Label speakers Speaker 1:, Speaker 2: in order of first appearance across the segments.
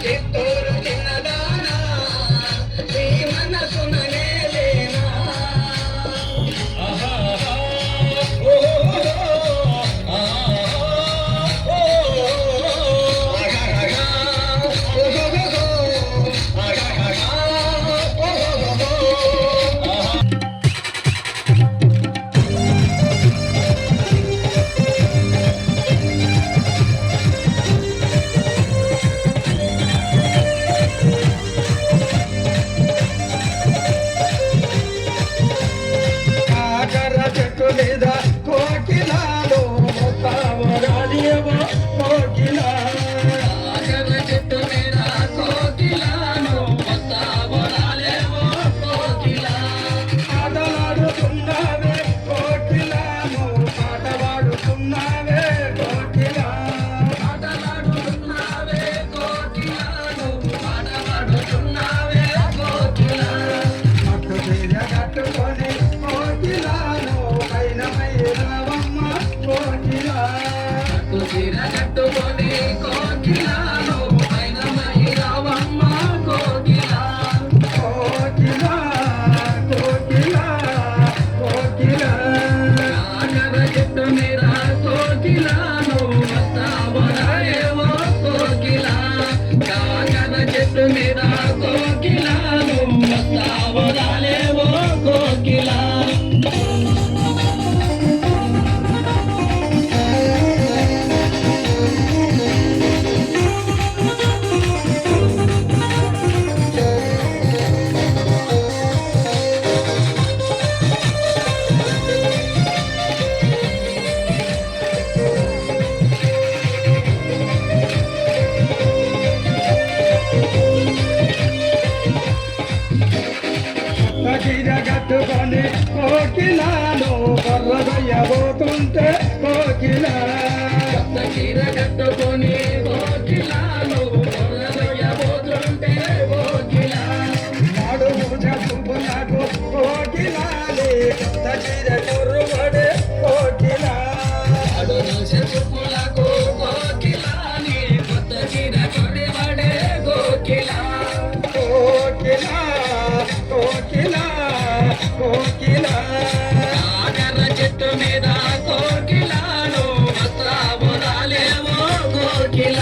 Speaker 1: చిత్తూరు చిన్నదానా నీ మనసున నేలేనా కట్టుకొని కోకిలాను పైన రావమ్మ కోకిలా కోకిలా కోకిలా కోకిలా కాకర చెట్టు మీద కోకిలాను వస్తావరాయేవో కోకిలా కాకర చెట్టు మీద కోకిలాను వస్తావరాలేవో కోకిలా కట్టుకొని కోకిలాను కొర్రదయ్యబోతుంటే కోకిలా చీర కట్టుకొని కోకిలాను కొర్రదయ్యబోతుంటే కోకిలా నడుము చదువులకు కోకిలాలి కొత్త చీర కొర్రుబడే కోకిలా నడుము చదువులకు కోకిలాని కొత్త చీర కొర్రుబడే కోకిలా కోకిలా కోకిలా కోకిలా కాకర చెట్టు మీద కోకిలాను వస్తావు రాలేవో కోకిలా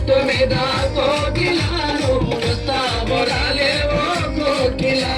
Speaker 1: చెట్టు మీద కోకిలాను వస్తావో రాలేవో కోకిలా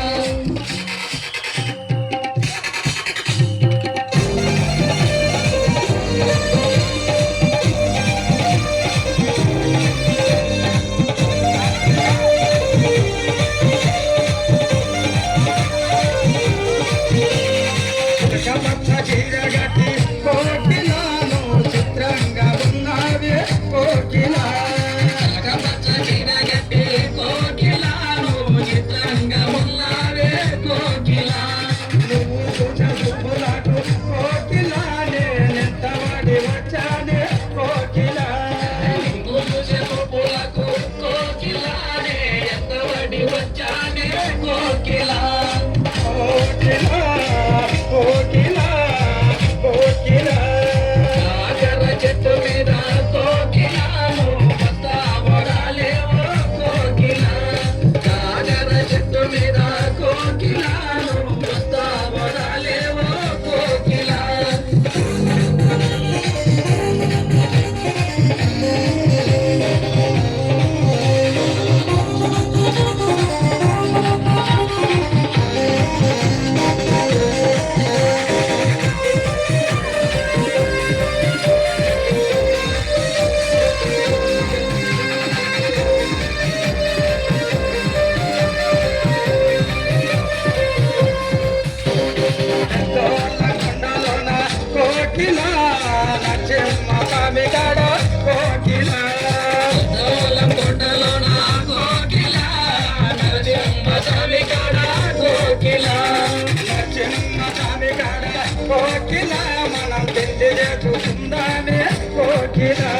Speaker 1: కోకిలా మనం పెళ్లి చేసుకుందామే కోకిలా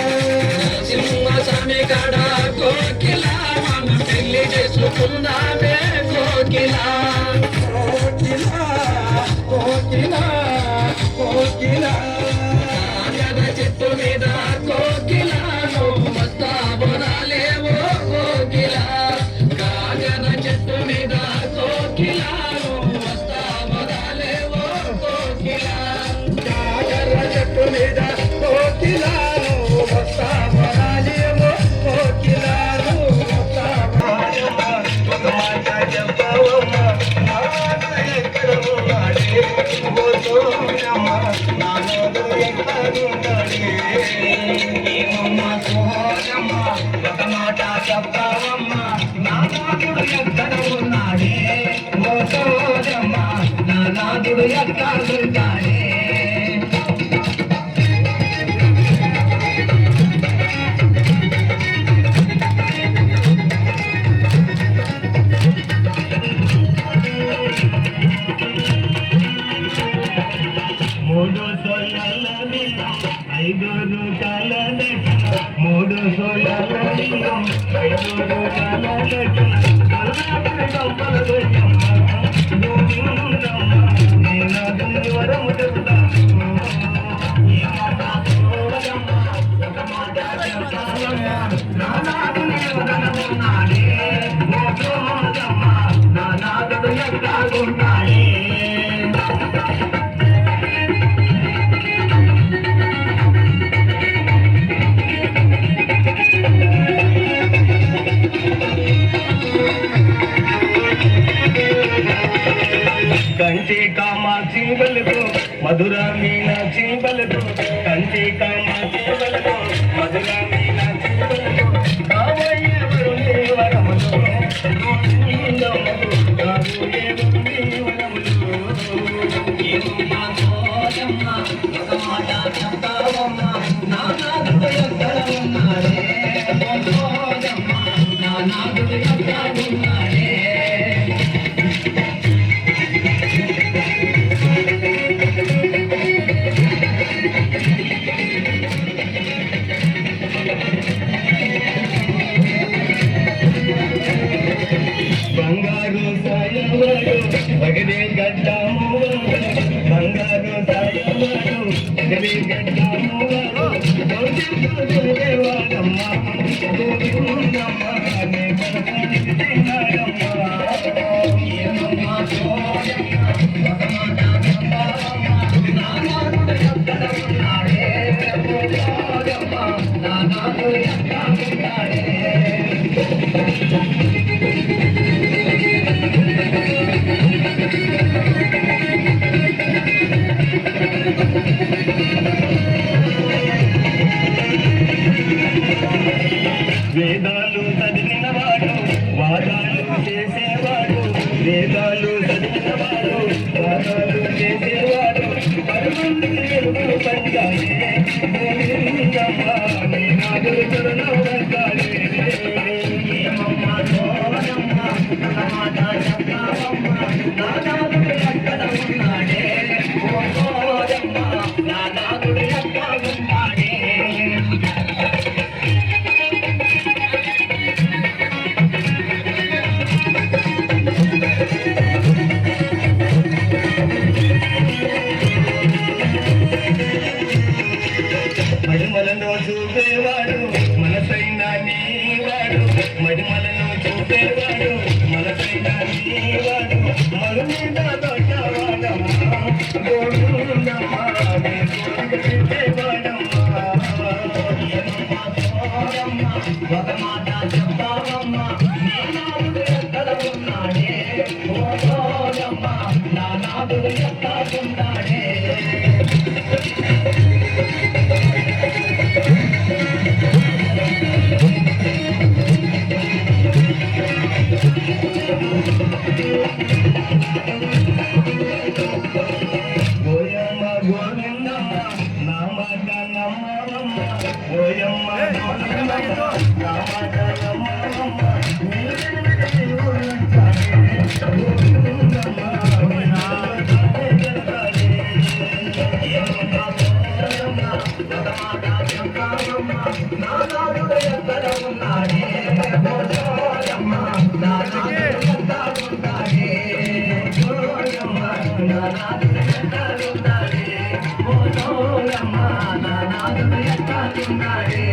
Speaker 1: సింహస్వామి కాడ కోకిలా మనం పెళ్లి చేసుకుందామే కోకిలా కోకిలా కోకిలా కోకిలా చెట్టు మీద కోకిలా నువ్వు వస్తావో రాలేవో కోకిలా కాగన చెట్టు మీద కోకిలా నువ్వు వస్తావో రాలేవో కోకిలా కాగన చెట్టు మీద కోకిలా నువ్వు వస్తావో రాలేవో కోకిలా నువ్వు వస్తావో చెప్పవమ్మా నానాదుడు ఎక్కడ ఉన్నాడే ఓటోజమ్మా నానాదుడు ఎక్కడ ఉంటాడే మూడు సోళ్ళ ఐదు రూపాయల మూడు సోళ్ళ ఐదు నానాదుడు ఎక్కడున్నాడే కంచి కామాక్షి బలకు మధుర మీనాక్షి బలకు కంచి కామాక్షి బలకు మధుర మీనాక్షి బలకు కావయ్యవరు వరములు నానాదుడు ఎక్కడ ఉన్నాడే నానాదుడు ఎక్కడ ఉన్నాడే బంగారు సాయవాడు పగడే గడ్డము బంగారు సాయవాడు పగడే గడ్డము దేవాడమ్మ నానాడు ఉన్నాడే వేదాలు చదివినవాడు వాదాలు చేసేవాడు వేదాలు చదివినవాడు వాదాలు చేసేవాడు పరమందికి వెలుగులు పంచాలి నాదులు చురులో వర్గాలి నానాదుడు ఎక్కడ ఉన్నాడే నానాదుడు ఎక్కడ ఉన్నాడే మడిమలను చూపేవాడు మనసైన నీవాడు మడిమలను చూపేవాడు మనసైన నీవాడు మరు మీద దొడ్డవాడమ్మా గోడుందమ్మా పెట్టేవాడమ్మా ఒక మాట చెప్తావమ్మా నానాదుడు ఎక్కడ ఉన్నాడే ఓడమ్మా నానాదుడు ఎక్కడ ఉన్నాడే ఓయమ్మ గోవిందమ్మ నా మాట నమ్మవమ్మ ఓయమ్మ గోవిందమ్మ నా మాట నమ్మవమ్మ నానాదుడు ఎక్కడ ఉన్నాడే నానాదుడు ఎక్కడ ఉన్నాడే